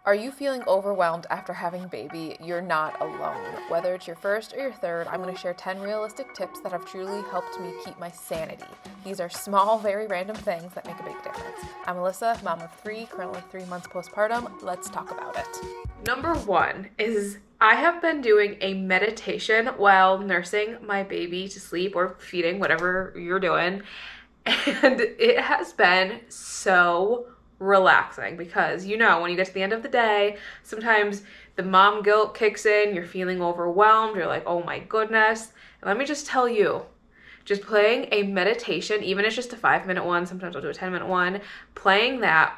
Are you feeling overwhelmed after having a baby? You're not alone. Whether it's your first or your third, I'm going to share 10 realistic tips that have truly helped me keep my sanity. These are small, very random things that make a big difference. I'm Alyssa, mom of 3, currently 3 months postpartum. Let's talk about it. Number 1 is I have been doing a meditation while nursing my baby to sleep or feeding, whatever you're doing. And it has been so relaxing because, you know, when you get to the end of the day, sometimes the mom guilt kicks in, you're feeling overwhelmed, you're like, oh my goodness. And let me just tell you, just playing a meditation, even if it's just a 5-minute one, sometimes I'll do a 10-minute one, playing that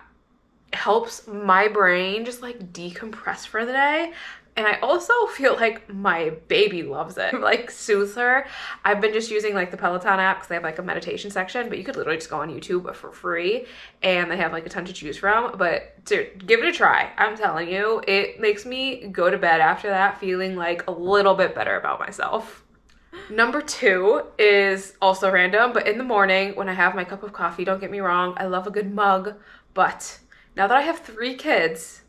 helps my brain just like decompress for the day. And I also feel like my baby loves it, like soothes her. I've been just using like the Peloton app because they have like a meditation section, but you could literally just go on YouTube for free and they have like a ton to choose from. But to give it a try, I'm telling you, it makes me go to bed after that feeling like a little bit better about myself. Number 2 is also random, but in the morning when I have my cup of coffee, don't get me wrong, I love a good mug, but now that I have 3 kids,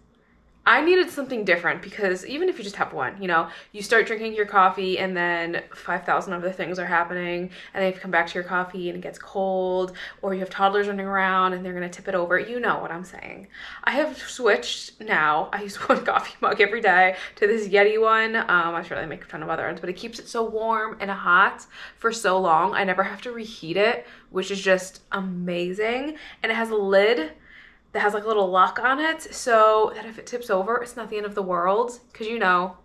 I needed something different because even if you just have one, you know, you start drinking your coffee and then 5,000 other things are happening and then you come back to your coffee and it gets cold, or you have toddlers running around and they're going to tip it over. You know what I'm saying. I have switched now. I use one coffee mug every day to this Yeti one. I'm sure they make a ton of other ones, but it keeps it so warm and hot for so long. I never have to reheat it, which is just amazing. And it has a lid that has like a little lock on it so that if it tips over, it's not the end of the world. Because you know,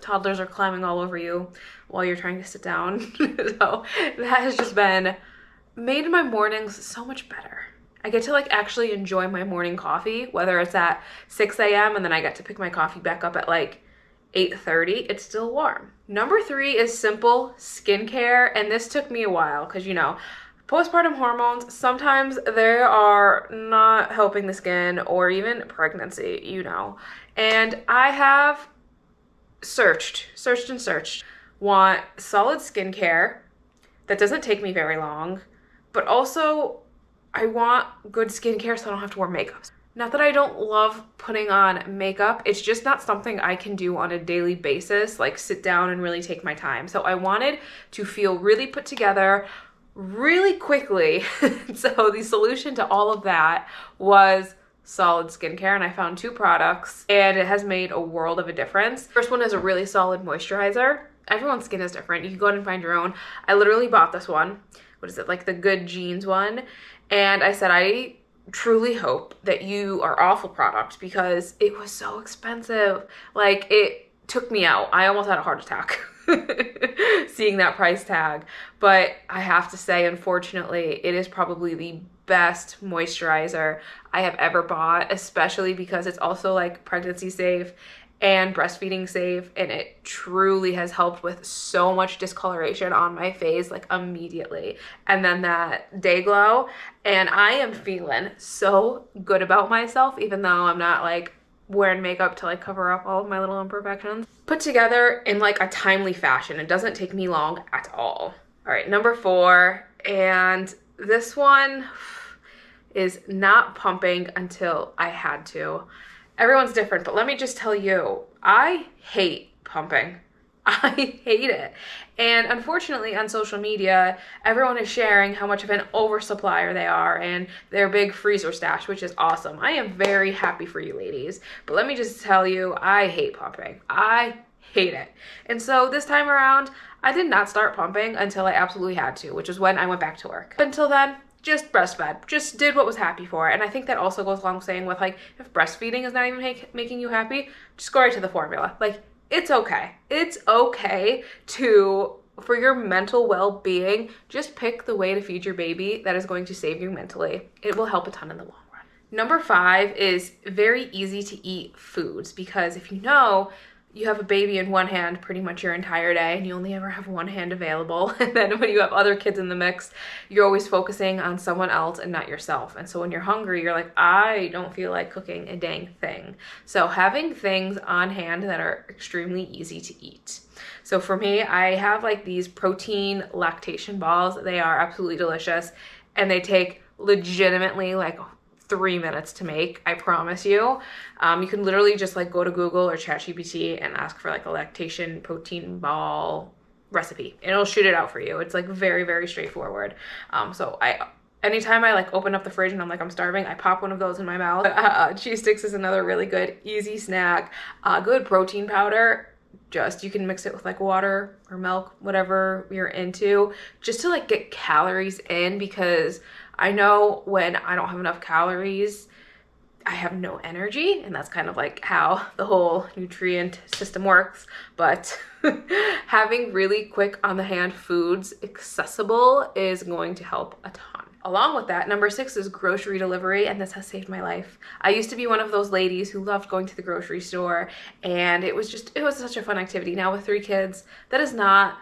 toddlers are climbing all over you while you're trying to sit down. So that has just made my mornings so much better. I get to like actually enjoy my morning coffee, whether it's at 6 a.m. and then I get to pick my coffee back up at like 8:30, it's still warm. Number 3 is simple skincare. And this took me a while because, you know, postpartum hormones, sometimes they are not helping the skin or even pregnancy, you know. And I have searched, want solid skincare that doesn't take me very long, but also I want good skincare so I don't have to wear makeup. Not that I don't love putting on makeup, it's just not something I can do on a daily basis, like sit down and really take my time. So I wanted to feel really put together really quickly. So the solution to all of that was solid skincare, and I found 2 products and it has made a world of a difference. First one is a really solid moisturizer. Everyone's skin is different. You can go out and find your own. I literally bought this one. What is it? Like the Good Genes one. And I said, I truly hope that you are awful product because it was so expensive. Like it took me out. I almost had a heart attack seeing that price tag. But I have to say, unfortunately, it is probably the best moisturizer I have ever bought, especially because it's also like pregnancy safe and breastfeeding safe, and it truly has helped with so much discoloration on my face like immediately, and then that day glow. And I am feeling so good about myself, even though I'm not like wearing makeup to like cover up all of my little imperfections. Put together in like a timely fashion. It doesn't take me long at all. All right, number 4, and this one is not pumping until I had to. Everyone's different, but let me just tell you, I hate pumping. I hate it. And unfortunately on social media, everyone is sharing how much of an oversupplier they are and their big freezer stash, which is awesome. I am very happy for you ladies. But let me just tell you, I hate pumping. I hate it. And so this time around, I did not start pumping until I absolutely had to, which is when I went back to work. Until then, just breastfed, just did what was happy for. And I think that also goes along saying with like, if breastfeeding is not even making you happy, just go right to the formula. Like, it's okay. It's okay for your mental well-being, just pick the way to feed your baby that is going to save you mentally. It will help a ton in the long run. Number 5 is very easy to eat foods, because if you know, you have a baby in one hand pretty much your entire day and you only ever have one hand available. And then when you have other kids in the mix, you're always focusing on someone else and not yourself. And so when you're hungry, you're like, I don't feel like cooking a dang thing. So having things on hand that are extremely easy to eat. So for me, I have like these protein lactation balls. They are absolutely delicious and they take legitimately like 3 minutes to make, I promise you. You can literally just like go to Google or ChatGPT and ask for like a lactation protein ball recipe, and it'll shoot it out for you. It's like very, very straightforward. So anytime I like open up the fridge and I'm like, I'm starving, I pop one of those in my mouth. Cheese sticks is another really good, easy snack. Good protein powder. Just, you can mix it with like water or milk, whatever you're into, just to like get calories in, because I know when I don't have enough calories, I have no energy, and that's kind of like how the whole nutrient system works. But having really quick on the hand foods accessible is going to help a ton. Along with that, number 6 is grocery delivery, and this has saved my life. I used to be one of those ladies who loved going to the grocery store, and it was such a fun activity. Now with 3 kids, that is not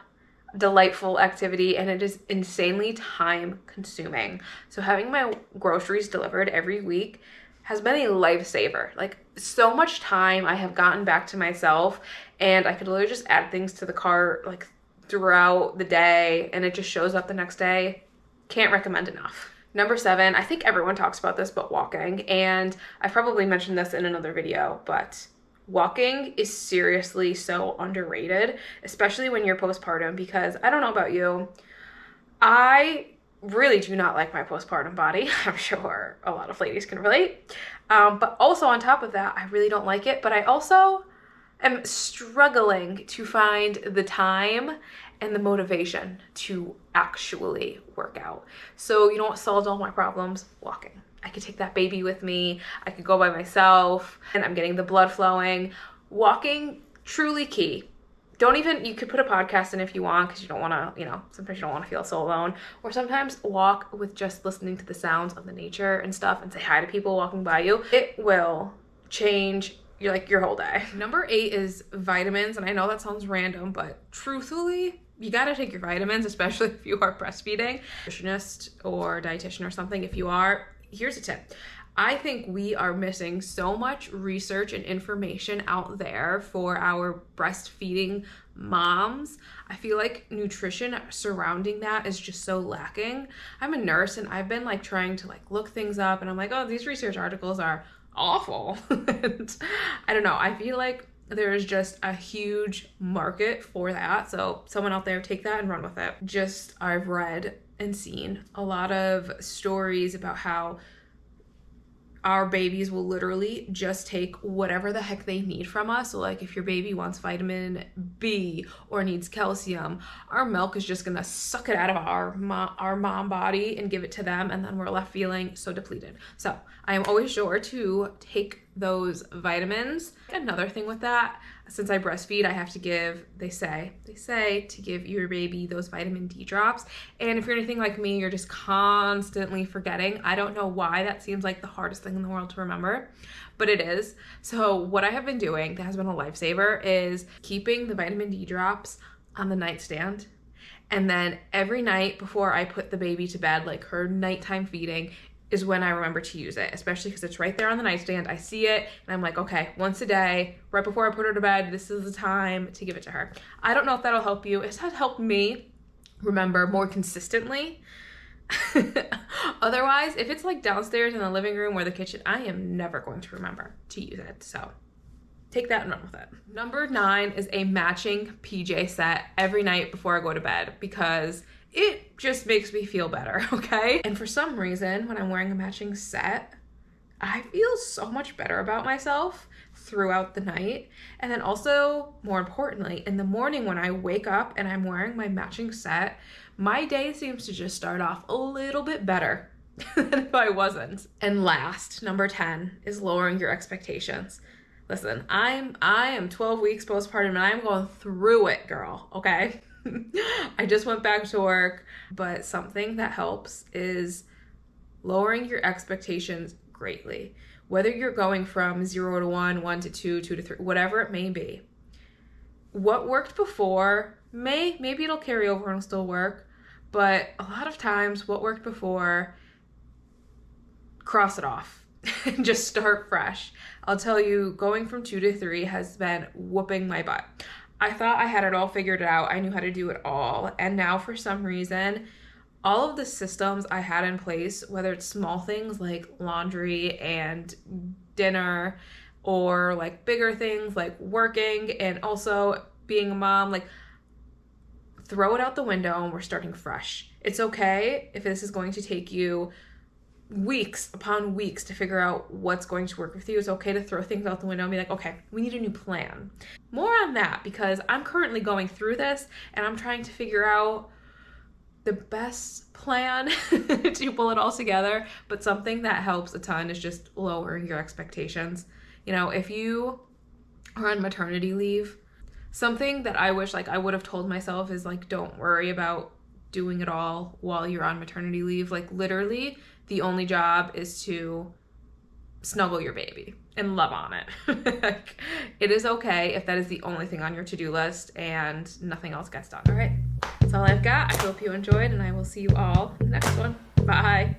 a delightful activity, and it is insanely time consuming. So having my groceries delivered every week has been a lifesaver. Like, so much time I have gotten back to myself, and I could literally just add things to the cart like throughout the day, and it just shows up the next day. Can't recommend enough. Number 7, I think everyone talks about this, but walking. And I've probably mentioned this in another video, but walking is seriously so underrated, especially when you're postpartum, because I don't know about you, I really do not like my postpartum body. I'm sure a lot of ladies can relate. But also on top of that, I really don't like it, but I also am struggling to find the time and the motivation to actually work out. So you know what solved all my problems? Walking. I could take that baby with me. I could go by myself, and I'm getting the blood flowing. Walking, truly key. You could put a podcast in if you want, because you don't want to, sometimes you don't want to feel so alone. Or sometimes walk with just listening to the sounds of the nature and stuff, and say hi to people walking by you. It will change your whole day. Number 8 is vitamins, and I know that sounds random, but truthfully, you gotta take your vitamins, especially if you are breastfeeding. Nutritionist or dietitian or something, if you are, here's a tip. I think we are missing so much research and information out there for our breastfeeding moms. I feel like nutrition surrounding that is just so lacking. I'm a nurse, and I've been like trying to like look things up, and I'm like, oh, these research articles are awful. And I don't know, I feel like there's just a huge market for that. So someone out there, take that and run with it. I've read and seen a lot of stories about how our babies will literally just take whatever the heck they need from us. So like if your baby wants vitamin B or needs calcium, our milk is just gonna suck it out of our mom body and give it to them, and then we're left feeling so depleted. So I am always sure to take those vitamins. Another thing with that, since I breastfeed, I have to give, they say to give your baby those vitamin D drops. And if you're anything like me, you're just constantly forgetting. I don't know why that seems like the hardest thing in the world to remember, but it is. So what I have been doing that has been a lifesaver is keeping the vitamin D drops on the nightstand. And then every night before I put the baby to bed, like her nighttime feeding, is when I remember to use it, especially because it's right there on the nightstand. I see it and I'm like, okay, once a day, right before I put her to bed, this is the time to give it to her. I don't know if that'll help you. It has helped me remember more consistently. Otherwise, if it's like downstairs in the living room or the kitchen, I am never going to remember to use it. So take that and run with it. Number 9 is a matching PJ set every night before I go to bed, because it just makes me feel better, okay? And for some reason, when I'm wearing a matching set, I feel so much better about myself throughout the night. And then also, more importantly, in the morning when I wake up and I'm wearing my matching set, my day seems to just start off a little bit better than if I wasn't. And last, number 10 is lowering your expectations. Listen, I am 12 weeks postpartum and I'm going through it, girl, okay? I just went back to work, but something that helps is lowering your expectations greatly. Whether you're going from 0 to 1, 1 to 2, 2 to 3, whatever it may be. What worked before, maybe it'll carry over and it'll still work, but a lot of times what worked before, cross it off and just start fresh. I'll tell you, going from 2 to 3 has been whooping my butt. I thought I had it all figured out. I knew how to do it all. And now for some reason, all of the systems I had in place, whether it's small things like laundry and dinner, or like bigger things like working and also being a mom, like throw it out the window and we're starting fresh. It's okay if this is going to take you weeks upon weeks to figure out what's going to work with you. It's okay to throw things out the window and be like, okay, we need a new plan. More on that, because I'm currently going through this and I'm trying to figure out the best plan to pull it all together. But something that helps a ton is just lowering your expectations. You know, if you are on maternity leave, something that I wish like I would have told myself is like, don't worry about doing it all while you're on maternity leave. Like literally the only job is to snuggle your baby and love on it. Like, it is okay if that is the only thing on your to-do list and nothing else gets done. All right, that's all I've got. I hope you enjoyed, and I will see you all in the next one. Bye.